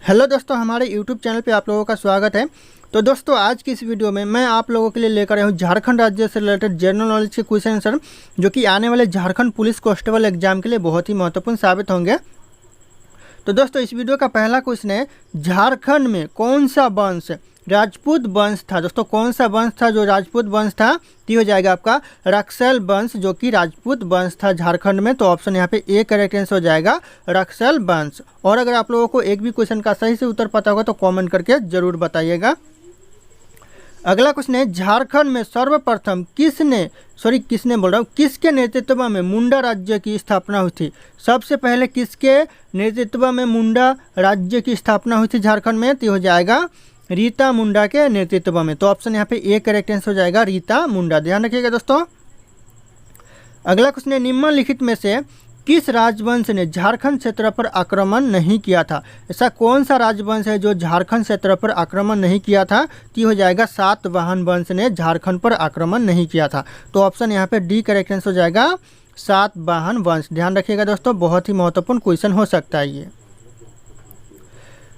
Hello दोस्तों, हमारे YouTube channel पे आप लोगों का स्वागत है। तो दोस्तों, आज की इस वीडियो में मैं आप लोगों के लिए लेकर आया हूँ झारखंड राज्य से रिलेटेड जनरल नॉलेज के क्वेश्चन आंसर, जो कि आने वाले झारखंड पुलिस कांस्टेबल एग्जाम के लिए बहुत ही महत्वपूर्ण साबित होंगे। तो दोस्तों, इस वीडियो का पहला क्वेश्चन है, झारखंड में कौन सा वंश राजपूत वंश था। दोस्तों, कौन सा वंश था जो राजपूत वंश था? तो हो जाएगा आपका रक्सैल वंश, जो कि राजपूत वंश था झारखंड में। तो ऑप्शन यहाँ पे ए करेक्ट आंसर हो जाएगा, रक्सैल वंश। और अगर आप लोगों को एक भी क्वेश्चन का सही से उत्तर पता होगा तो कमेंट करके जरूर बताइएगा। अगला क्वेश्चन है, झारखंड में सर्वप्रथम किसके नेतृत्व में मुंडा राज्य की स्थापना हुई थी? सबसे पहले किसके नेतृत्व में मुंडा राज्य की स्थापना हुई थी झारखंड में? तो हो जाएगा रीता मुंडा के नेतृत्व में। तो ऑप्शन यहाँ पे ए करेक्ट आंसर हो जाएगा, रीता मुंडा। ध्यान रखिएगा दोस्तों। अगला क्वेश्चन है, निम्नलिखित में से किस राजवंश ने झारखंड क्षेत्र पर आक्रमण नहीं किया था? ऐसा कौन सा राजवंश है जो झारखंड क्षेत्र पर आक्रमण नहीं किया था? तो हो जाएगा सातवाहन वंश ने झारखंड पर आक्रमण नहीं किया था। तो ऑप्शन यहाँ पे डी करेक्ट आंसर हो जाएगा, सातवाहन वंश। ध्यान रखिएगा दोस्तों, बहुत ही महत्वपूर्ण क्वेश्चन हो सकता है ये।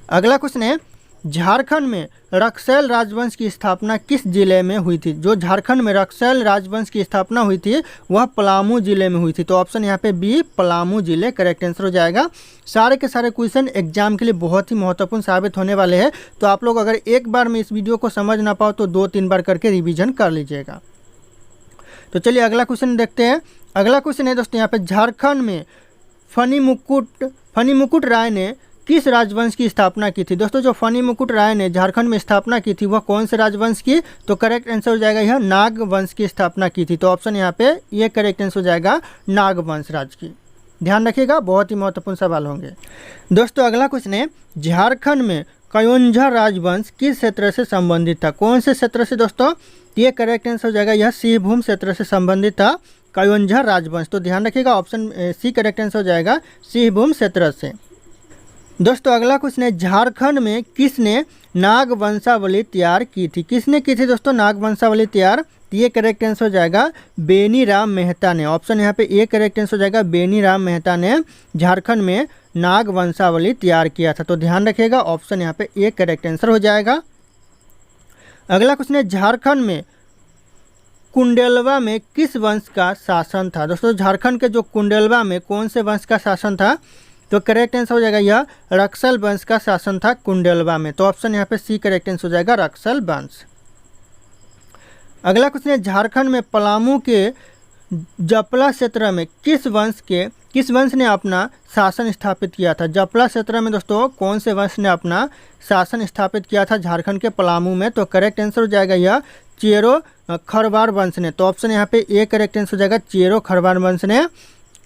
अगला क्वेश्चन है, झारखंड में रक्सैल राजवंश की स्थापना किस जिले में हुई थी? जो झारखंड में रक्सैल राजवंश की स्थापना हुई थी वह पलामू जिले में हुई थी। तो ऑप्शन यहाँ पे बी, पलामू जिले करेक्ट आंसर हो जाएगा। सारे के सारे क्वेश्चन एग्जाम के लिए बहुत ही महत्वपूर्ण साबित होने वाले हैं। तो आप लोग अगर एक बार में इस वीडियो को समझ ना पाओ तो 2-3 बार करके रिविजन कर लीजिएगा। तो चलिए अगला क्वेश्चन देखते हैं। अगला क्वेश्चन है दोस्तों, यहाँ पे झारखंड में फनी मुकुट राय ने किस राजवंश की स्थापना की थी? दोस्तों, जो फनी मुकुट राय ने झारखंड में स्थापना की थी वह कौन से राजवंश की? तो करेक्ट आंसर हो जाएगा यह नाग वंश की स्थापना की थी। तो ऑप्शन यहाँ पे ये करेक्ट आंसर हो जाएगा, नाग वंश राज की। ध्यान रखिएगा, बहुत ही महत्वपूर्ण सवाल होंगे। दोस्तों, अगला क्वेश्चन है, झारखंड में कयोंझा राजवंश किस क्षेत्र से संबंधित था? कौन से क्षेत्र से दोस्तों? ये करेक्ट आंसर हो जाएगा, यह सिंहभूम क्षेत्र से संबंधित था कयोंझा राजवंश। तो ध्यान रखिएगा, ऑप्शन सी करेक्ट आंसर हो जाएगा, सिंहभूम क्षेत्र से। दोस्तों, अगला क्वेश्चन है, झारखंड में किसने नाग वंशावली तैयार की थी? किसने की थी दोस्तों नाग वंशावली तैयार? ये करेक्ट आंसर हो जाएगा, बेनी राम मेहता ने। ऑप्शन यहाँ पे ए करेक्ट आंसर हो जाएगा, बेनी राम मेहता ने झारखंड में नाग वंशावली तैयार किया था। तो ध्यान रखिएगा, ऑप्शन यहाँ पे ए करेक्ट आंसर हो जाएगा। अगला क्वेश्चन है, झारखंड में कुंडेलवा में किस वंश का शासन था? दोस्तों, झारखंड के जो कुंडेलवा में कौन से वंश का शासन था? तो करेक्ट आंसर हो जाएगा, यह रक्सैल वंश का शासन था कुंडेलवा में। तो ऑप्शन यहाँ पे सी करेक्ट आंसर हो जाएगा, रक्सैल वंश। अगला क्वेश्चन है, झारखंड में पलामू के जपला क्षेत्र में किस वंश ने अपना शासन स्थापित किया था? जपला क्षेत्र में दोस्तों कौन से वंश ने अपना शासन स्थापित किया था झारखंड के पलामू में? तो करेक्ट आंसर हो जाएगा, यह चेरो खरवार वंश ने। तो ऑप्शन यहाँ पे ए करेक्ट आंसर हो जाएगा, चेरो खरवार वंश ने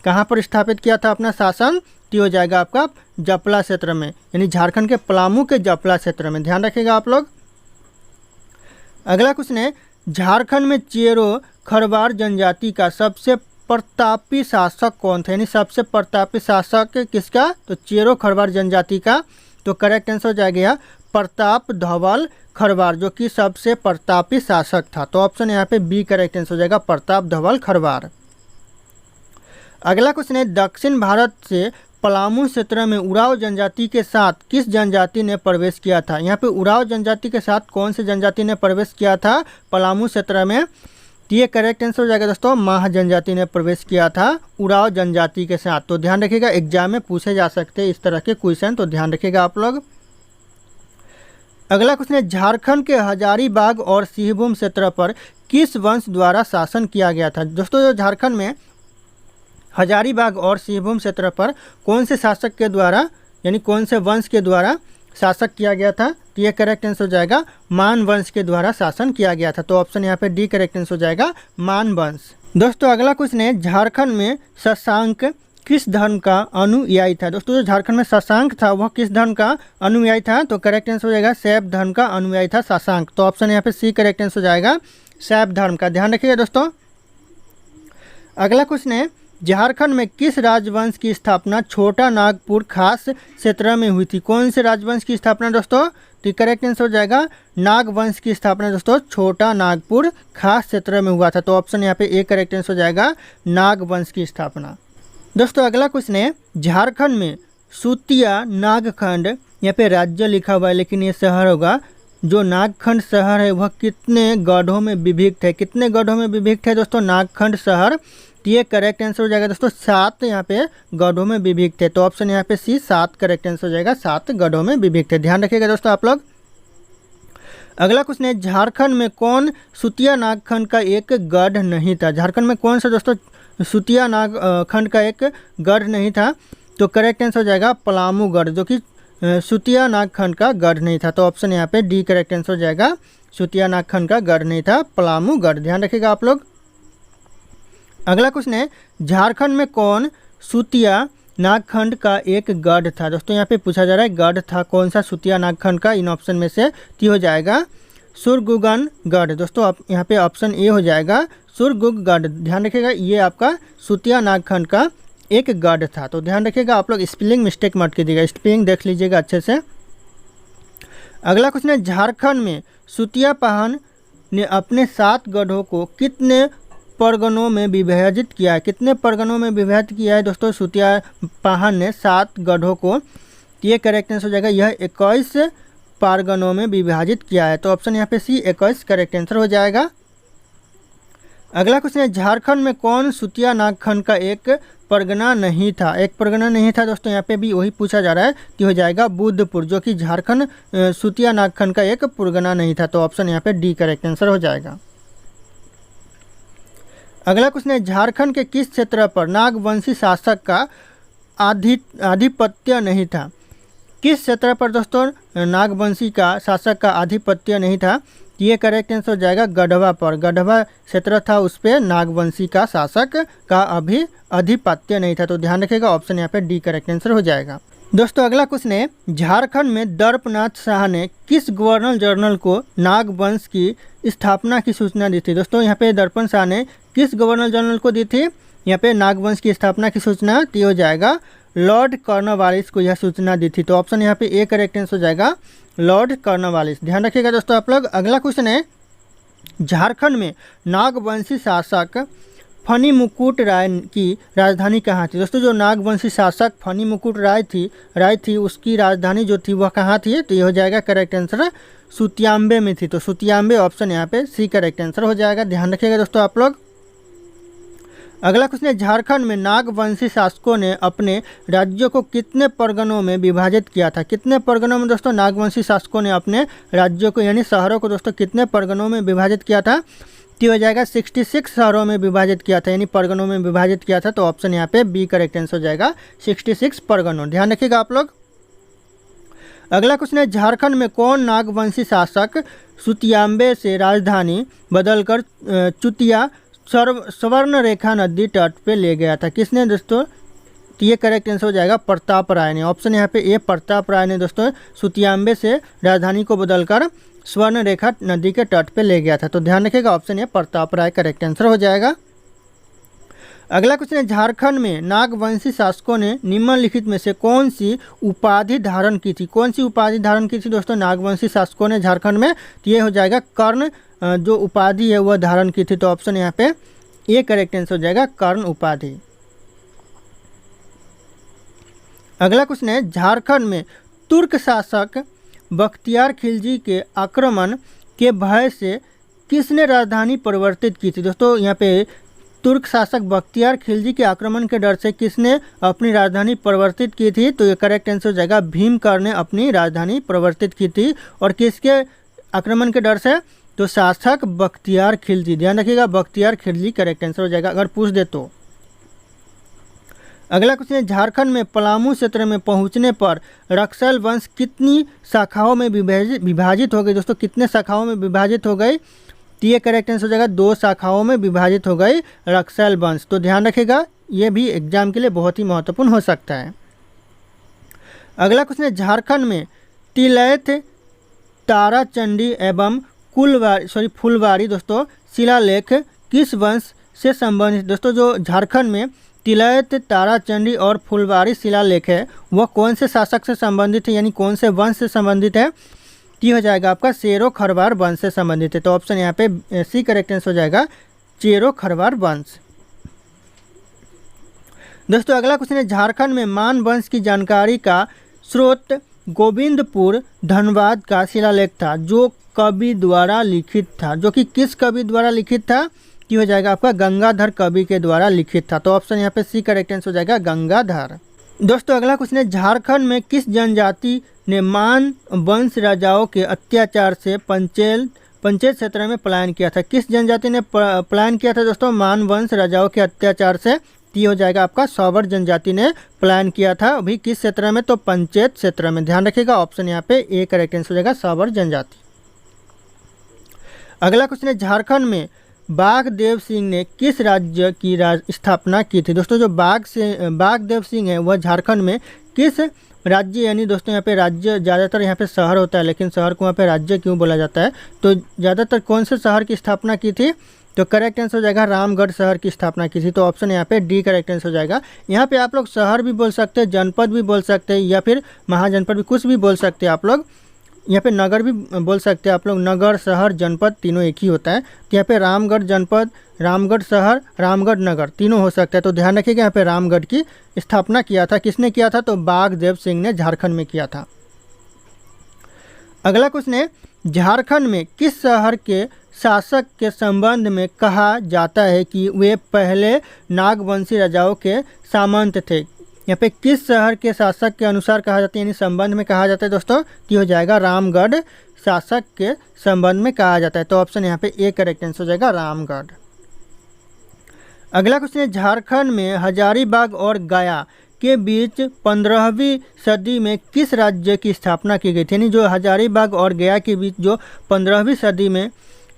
कहाँ पर स्थापित किया था अपना शासन? तो हो जाएगा आपका जपला क्षेत्र में, यानी झारखंड के पलामू के जपला क्षेत्र में। ध्यान रखिएगा आप लोग। अगला क्वेश्चन है, झारखंड में चेरो खरवार जनजाति का सबसे प्रतापी शासक कौन था? यानी सबसे प्रतापी शासक किसका? तो चेरो खरवार जनजाति का। तो करेक्ट आंसर हो जाएगा प्रताप धवल खरवार, जो कि सबसे प्रतापी शासक था। तो ऑप्शन यहाँ पे बी करेक्ट आंसर हो जाएगा, प्रताप धवल खरवार। अगला क्वेश्चन है, दक्षिण भारत से पलामू क्षेत्र में उराव जनजाति के साथ किस जनजाति ने प्रवेश किया था? यहाँ पे उराव जनजाति के साथ कौन से जनजाति ने प्रवेश किया था पलामू क्षेत्र में? तो ये करेक्ट आंसर हो जाएगा दोस्तों, माह जनजाति ने प्रवेश किया था उराव जनजाति के साथ। तो ध्यान रखिएगा, एग्जाम में पूछे जा सकते हैं इस तरह के क्वेश्चन, तो ध्यान रखिएगा आप लोग। अगला क्वेश्चन है, झारखंड के हजारीबाग और सिंहभूम क्षेत्र पर किस वंश द्वारा शासन किया गया था? दोस्तों, जो झारखंड में हजारीबाग और सिंहभूम क्षेत्र पर कौन से शासक के द्वारा, यानी कौन से वंश के द्वारा शासक किया गया था? तो ये करेक्ट आंसर हो जाएगा, मान वंश के द्वारा शासन किया गया था। तो ऑप्शन यहाँ पे डी करेक्ट आंसर हो जाएगा, मान वंश। दोस्तों, अगला क्वेश्चन है, झारखंड में शशांक किस धर्म का अनुयायी था? दोस्तों, जो झारखंड में शशांक था वह किस धर्म का अनुयायी था? तो करेक्ट आंसर हो जाएगा, शैव धर्म का अनुयायी था शशांक। तो ऑप्शन यहाँ पे सी करेक्ट आंसर हो जाएगा, शैव धर्म का। ध्यान रखिएगा दोस्तों। अगला क्वेश्चन है, झारखंड में किस राजवंश की स्थापना छोटा नागपुर खास क्षेत्र में हुई थी? कौन से राजवंश की स्थापना दोस्तों? तो करेक्ट आंसर हो जाएगा, नाग वंश की स्थापना दोस्तों छोटा नागपुर खास क्षेत्र में हुआ था। तो ऑप्शन यहाँ पे ए करेक्ट आंसर हो जाएगा, नाग वंश की स्थापना। दोस्तों, अगला क्वेश्चन है, झारखंड में सुतिया नागखंड यहाँ पे राज्य लिखा हुआ है लेकिन ये शहर होगा। जो नागखंड शहर है वह कितने गढ़ों में विभक्त है, कितने गढ़ों में विभक्त है दोस्तों नागखंड शहर। तो ये करेक्ट आंसर हो जाएगा दोस्तों 7 यहाँ पे गढ़ों में विभक्त है। तो ऑप्शन यहाँ पे सी 7 करेक्ट आंसर हो जाएगा, 7 गढ़ों में विभक्त है। ध्यान रखिएगा दोस्तों आप लोग। अगला क्वेश्चन है झारखंड में कौन सुतिया नागखंड का एक गढ़ नहीं था। झारखंड में कौन सा दोस्तों सुतिया नागखंड का एक गढ़ नहीं था। तो करेक्ट आंसर हो जाएगा पलामू गढ़, जो कि सुतिया नागखंड का गढ़ नहीं था। तो ऑप्शन यहाँ पे डी करेक्ट आंसर हो जाएगा, सुतिया नागखंड का गढ़ नहीं था, पलामू गढ़। ध्यान रखिएगा आप लोग। अगला क्वेश्चन है झारखंड में कौन सुतिया नागखंड का एक गढ़ था। दोस्तों यहाँ पे पूछा जा रहा है गढ़ था कौन सा सुतिया नागखंड का, इन ऑप्शन में से ती हो जाएगा सुरगुगन गढ़। दोस्तों आप यहाँ पे ऑप्शन ए हो जाएगा सुरगुग गढ़। ध्यान रखिएगा ये आपका सुतिया नागखंड का एक गढ़ था। तो ध्यान रखिएगा आप लोग, स्पेलिंग मिस्टेक मत कीजिएगा, स्पेलिंग देख लीजिएगा अच्छे से। अगला क्वेश्चन है झारखंड में सुतिया पाहन ने अपने 7 गढ़ों को कितने परगनों में विभाजित किया है। कितने परगनों में विभाजित किया है दोस्तों सुतिया पाहन ने 7 गढ़ों को। ये करेक्ट आंसर हो जाएगा, यह 21 परगनों में विभाजित किया है। तो ऑप्शन यहाँ पे सी 21 करेक्ट आंसर हो जाएगा। अगला क्वेश्चन है झारखंड में कौन सुतिया नागखंड का एक परगना नहीं था। एक परगना नहीं था दोस्तों यहाँ पे भी वही पूछा जा रहा है कि हो जाएगा बुद्धपुर, जो कि झारखंड सुतिया नागखंड का एक परगना नहीं था। तो ऑप्शन यहाँ पे डी करेक्ट आंसर हो जाएगा। अगला क्वेश्चन है झारखंड के किस क्षेत्र पर नागवंशी शासक का आधिपत्य नहीं था। किस क्षेत्र पर दोस्तों नागवंशी का शासक का आधिपत्य नहीं था। ये करेक्ट आंसर हो जाएगा गढ़वा पर। गढ़वा क्षेत्र था, उस पर नागवंशी का शासक का आधिपत्य नहीं था। तो ध्यान रखिएगा ऑप्शन यहाँ पे डी करेक्ट आंसर हो जाएगा। दोस्तों अगला क्वेश्चन है झारखंड में दर्पनाथ शाह ने किस गवर्नर जनरल को नागवंश की स्थापना की सूचना दी थी। दोस्तों यहाँ पे दर्पण शाह ने किस गवर्नर जनरल को दी थी यहाँ पे नागवंश की स्थापना की सूचना। तो हो जाएगा लॉर्ड कॉर्नवालिस को यह सूचना दी थी। तो ऑप्शन यहाँ पे ए करेक्ट आंसर हो जाएगा लॉर्ड कॉर्नवालिस। ध्यान रखिएगा दोस्तों आप लोग। अगला क्वेश्चन है झारखंड में नागवंशी शासक फनी मुकुट राय की राजधानी कहाँ थी। दोस्तों जो नागवंशी शासक फनी मुकुट राय थी उसकी राजधानी जो थी वह कहाँ थी। तो ये हो जाएगा करेक्ट आंसर सुतियांबे में थी। तो सुतियांबे ऑप्शन यहाँ पे सी करेक्ट आंसर हो जाएगा। ध्यान रखिएगा दोस्तों आप लोग। अगला क्वेश्चन है झारखंड में नागवंशी शासकों ने अपने राज्यों को कितने परगनों में विभाजित किया था। कितने परगनों में दोस्तों नागवंशी शासकों ने अपने राज्यों को यानी शहरों को दोस्तों कितने परगनों में विभाजित किया था। तो हो जाएगा 66 शहरों में विभाजित किया था, यानी परगनों में विभाजित किया था। तो ऑप्शन यहाँ पे बी करेक्ट आंसर हो जाएगा 66 परगनों। ध्यान रखिएगा आप लोग। अगला क्वेश्चन है झारखंड में कौन नागवंशी शासक सुतियांबे से राजधानी बदलकर चुतिया स्वर्ण रेखा नदी तट पे ले गया था। किसने दोस्तों। तो ये करेक्ट आंसर हो जाएगा प्रताप राय ने। ऑप्शन यहाँ पे ए प्रताप राय ने दोस्तों सुतियांबे से राजधानी को बदलकर स्वर्ण रेखा नदी के तट पे ले गया था। तो ध्यान रखिएगा ऑप्शन ये प्रताप राय करेक्ट आंसर हो जाएगा। अगला क्वेश्चन है झारखंड में नागवंशी शासकों ने निम्नलिखित में से कौन सी उपाधि धारण की थी। कौन सी उपाधि धारण की थी दोस्तों नागवंशी शासकों ने झारखंड में। तो ये हो जाएगा कर्ण जो उपाधि है वह धारण की थी। तो ऑप्शन यहाँ पे ए करेक्ट आंसर हो जाएगा कर्ण उपाधि। अगला क्वेश्चन है झारखंड में तुर्क शासक बख्तियार खिलजी के आक्रमण के भय से किसने राजधानी परिवर्तित की थी। दोस्तों यहाँ पे तुर्क शासक बख्तियार खिलजी के आक्रमण के डर से किसने अपनी राजधानी परिवर्तित की थी। तो ये करेक्ट आंसर हो जाएगा भीमकर ने अपनी राजधानी परिवर्तित की थी। और किसके आक्रमण के डर से। तो शासक बख्तियार खिलजी। ध्यान रखिएगा बख्तियार खिलजी करेक्ट आंसर हो जाएगा अगर पूछ दे तो। अगला क्वेश्चन है झारखंड में पलामू क्षेत्र में पहुंचने पर रक्सैल वंश कितनी शाखाओं में विभाजित हो गई। दोस्तों कितने शाखाओं में विभाजित हो गई। तो ये करेक्ट आंसर हो जाएगा 2 शाखाओं में विभाजित हो गई रक्सैल वंश। तो ध्यान रखिएगा ये भी एग्जाम के लिए बहुत ही महत्वपूर्ण हो सकता है। अगला क्वेश्चन है झारखंड में तिलैथ ताराचंडी एवं फुलवारी दोस्तों शिलालेख किस वंश से संबंधित। दोस्तों जो झारखंड में तिलैथ ताराचंडी और फुलवारी शिलालेख है वह कौन से शासक से संबंधित है, यानी कौन से वंश से संबंधित है। ये हो जाएगा आपका चेरो खरवार वंश से संबंधित है। तो ऑप्शन यहाँ पे सी करेक्ट आंसर हो जाएगा चेरो खरवार वंश। दोस्तों अगला क्वेश्चन है झारखंड में मान वंश की जानकारी का स्रोत गोविंदपुर धनबाद का शिलालेख था जो कवि द्वारा लिखित था, जो कि किस कवि द्वारा लिखित था, कि हो जाएगा आपका गंगाधर कवि के द्वारा लिखित था। तो ऑप्शन यहाँ पे सी करेक्ट आंसर हो जाएगा गंगाधर। दोस्तों अगला क्वेश्चन है, झारखंड में किस जनजाति ने मान वंश राजाओं के अत्याचार से पंचेत क्षेत्र में पलायन किया था? किस जनजाति ने पलायन किया था दोस्तों मान वंश राजाओं के अत्याचार से? ये हो जाएगा आपका सवर जनजाति ने पलायन किया था। अभी किस क्षेत्र में? तो पंचेत क्षेत्र में। ध्यान रखिएगा ऑप्शन यहाँ पे ए करेक्ट आंसर हो जाएगा सवर जनजाति। अगला क्वेश्चन है, झारखंड में बाघदेव सिंह ने किस राज्य की स्थापना की थी? दोस्तों जो बाघदेव सिंह है वह झारखंड में किस राज्य, यानी दोस्तों यहाँ पे राज्य ज़्यादातर यहाँ पे शहर होता है, लेकिन शहर को यहाँ पे राज्य क्यों बोला जाता है? तो ज़्यादातर कौन से शहर की स्थापना की थी? तो करेक्ट आंसर हो जाएगा रामगढ़ शहर की स्थापना की थी। तो ऑप्शन यहाँ पे डी करेक्ट आंसर हो जाएगा। यहाँ पे आप लोग शहर भी बोल सकते हैं, जनपद भी बोल सकते हैं, या फिर महाजनपद भी, कुछ भी बोल सकते हैं आप लोग। यहाँ पे नगर भी बोल सकते हैं आप लोग, नगर शहर जनपद तीनों एक ही होता है। तो यहाँ पे रामगढ़ जनपद, रामगढ़ शहर, रामगढ़ नगर तीनों हो सकता है। तो ध्यान रखिएगा यहाँ पे रामगढ़ की स्थापना किया था किसने किया था? तो बाघदेव सिंह ने झारखंड में किया था। अगला क्वेश्चन है, झारखंड में किस शहर के शासक के संबंध में कहा जाता है कि वे पहले नागवंशी राजाओं के सामंत थे? यहाँ पे किस शहर के शासक के अनुसार कहा जाता है, यानी संबंध में कहा जाता है दोस्तों? कि हो जाएगा रामगढ़ शासक के संबंध में कहा जाता है। तो ऑप्शन यहाँ पे ए करेक्ट आंसर हो जाएगा रामगढ़। अगला क्वेश्चन है, झारखंड में हजारीबाग और गया के बीच 15वीं सदी में किस राज्य की स्थापना की गई थी? यानी जो हजारीबाग और गया के बीच जो 15वीं सदी में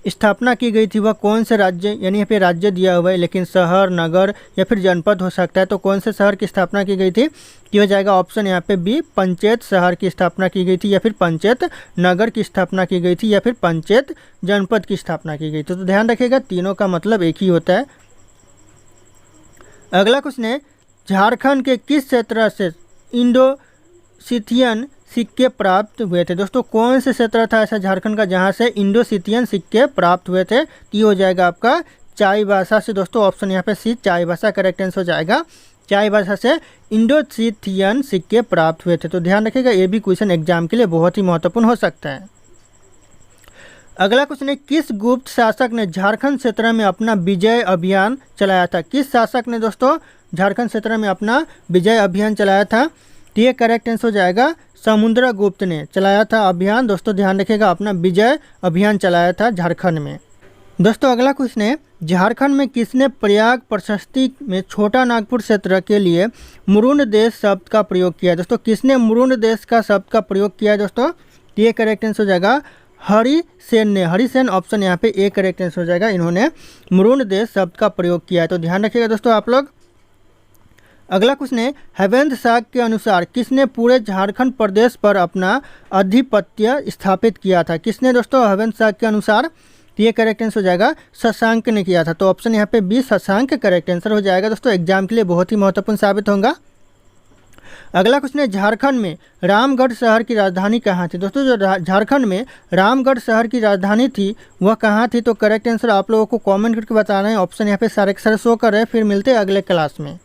स्थापना की गई थी वह कौन से राज्य, यानी यहाँ पे राज्य दिया हुआ है लेकिन शहर, नगर या फिर जनपद हो सकता है। तो कौन से शहर की स्थापना की गई थी? ये हो जाएगा ऑप्शन यहाँ पे बी पंचेत शहर की स्थापना की गई थी, या फिर पंचेत नगर की स्थापना की गई थी, या फिर पंचेत जनपद की स्थापना की गई थी। तो ध्यान रखिएगा तीनों का मतलब एक ही होता है। अगला क्वेश्चन है, झारखंड के किस क्षेत्र से इंडो-सिथियन सिक्के प्राप्त हुए थे? दोस्तों कौन से क्षेत्र था ऐसा झारखंड का जहां से इंडो-सिथियन सिक्के प्राप्त हुए थे? ये हो जाएगा आपका चाईबासा से। दोस्तों ऑप्शन यहाँ पे सी चाईबासा करेक्ट आंसर हो जाएगा। चाईबासा से इंडो-सिथियन सिक्के प्राप्त हुए थे। तो ध्यान रखिएगा ये भी क्वेश्चन एग्जाम के लिए बहुत ही महत्वपूर्ण हो सकता है। अगला क्वेश्चन है, किस गुप्त शासक ने झारखंड क्षेत्र में अपना विजय अभियान चलाया था? किस शासक ने दोस्तों झारखंड क्षेत्र में अपना विजय अभियान चलाया था? तो ये करेक्ट आंसर हो जाएगा समुद्रगुप्त ने चलाया था अभियान। दोस्तों ध्यान रखिएगा अपना विजय अभियान चलाया था झारखंड में। दोस्तों अगला क्वेश्चन है, झारखंड में किसने प्रयाग प्रशस्ति में छोटा नागपुर क्षेत्र के लिए मुरुंड देश शब्द का प्रयोग किया? दोस्तों किसने मुरुंड देश का शब्द का प्रयोग किया है दोस्तों? ये करेक्ट आंसर हो जाएगा हरिसेन ने। हरिसेन ऑप्शन यहाँ पे ए करेक्ट आंसर हो जाएगा। इन्होंने मुरुंड देश शब्द का प्रयोग किया है। तो ध्यान रखिएगा दोस्तों आप लोग। अगला क्वेश्चन है, हेवेंद्र शाह के अनुसार किसने पूरे झारखंड प्रदेश पर अपना आधिपत्य स्थापित किया था? किसने दोस्तों हेवेंद्र शाह के अनुसार? ये करेक्ट आंसर हो जाएगा शशांक ने किया था। तो ऑप्शन यहाँ पे बी शशांक करेक्ट आंसर हो जाएगा। दोस्तों एग्जाम के लिए बहुत ही महत्वपूर्ण साबित होगा। अगला क्वेश्चन है, झारखंड में रामगढ़ शहर की राजधानी कहाँ थी? दोस्तों जो झारखंड में रामगढ़ शहर की राजधानी थी वह कहाँ थी? तो करेक्ट आंसर आप लोगों को कमेंट करके बताना है। ऑप्शन यहाँ पे सारे शो कर रहे हैं। फिर मिलते हैं अगले क्लास में।